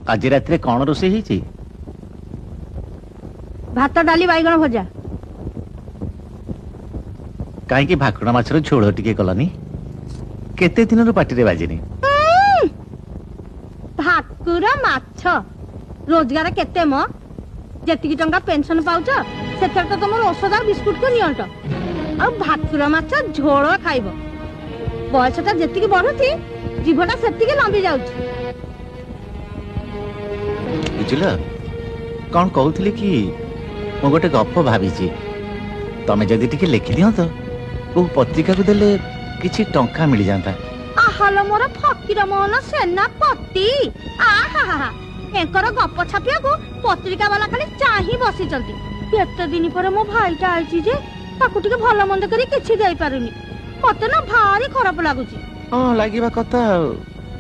आज रात कौन रोषे ही भात डाली बैगण भजा कहीं भाकुड़ा माछर झोल टिके कलानी केते दिन पार्टी बाजिनी भाकुर माछ रोजगार केते म जेतिकी टंका पेंशन पाउछ सेथर तो तुम औषध बिस्कुट को नियंट आ भाकुर माछ झोल खाइब बयसटा जेतिकी बढ़ुती जीवटा सेतिकी लंबी जाउछ बुझल कौन कहूली कि मु गोटे गप भावी तमें जदि टिके लिखि दियंत वो पत्रिका को देले किछि टंका मिल जाता आहल मोर फकीर मोहन सेनापति आहा एकर गप छापिया को पत्रिका वाला खाली चाही बसी चलती केते दिन पर मो भाईटा आइछि जे ताकू टिके भलो मंद करी किछि देई पारुनी मते ना भारी खराब लागुची हां लागिबा कथा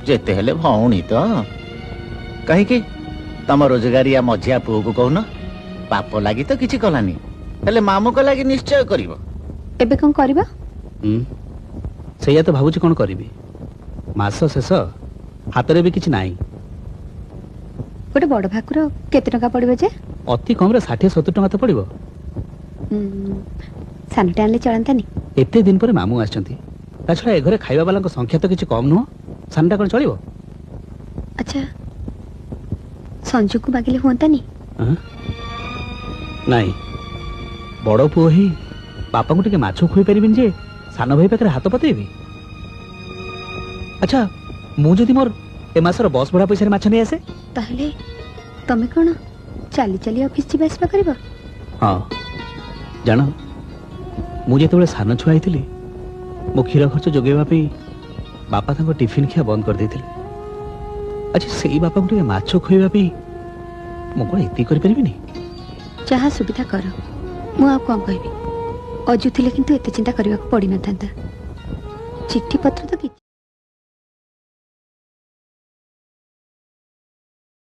जेते हेले भौणी तो कहीं कि तम रोजगारिया मझिया पुओ को कहून पाप लागी तो किछि कलानी हेले मामू को लागी निश्चय करिवो एबे कोन करबा सैया तो भाबुची कोन करबी मास शेष हातरे भी किछि नाही गोटे बड़ भाकुर केते टका पड़िबे जे अति कम रे 60-70 टका तो पड़िबो सानटे आनले चलंतानी एते दिन पर मामू आछंती ता छडा ए घरे खाइबा वाला संख्या तो किछि कम नुह सानटा कोन चलिबो अच्छा संजू को मागिले होंतानी नाही बड़ पुओ ही बापा को टिके माछ खुई परिबिन जे सान भाई पाखरे हाथ पतेबी अच्छा मु जदि मोर ए मासर बस भड़ा पैसा माछ नै आसे ताहले तमे कोन चाली चाली ऑफिस जी बसबा करबो हां जानो मु जेते बेले सान छुआ आइथिली मो खीर खर्च जोगेबा पे बापा ताको टिफिन खिया बंद कर देथिले अच्छा सेई बापा को टिके माछ खुइबा पे मु कोन एती करि परिबिनी जहाँ सुविधा कर मु आ कौन कहबी अजु थिले किंतु एते चिंता करबा को पड़ी न थांता चिट्ठी पत्र तो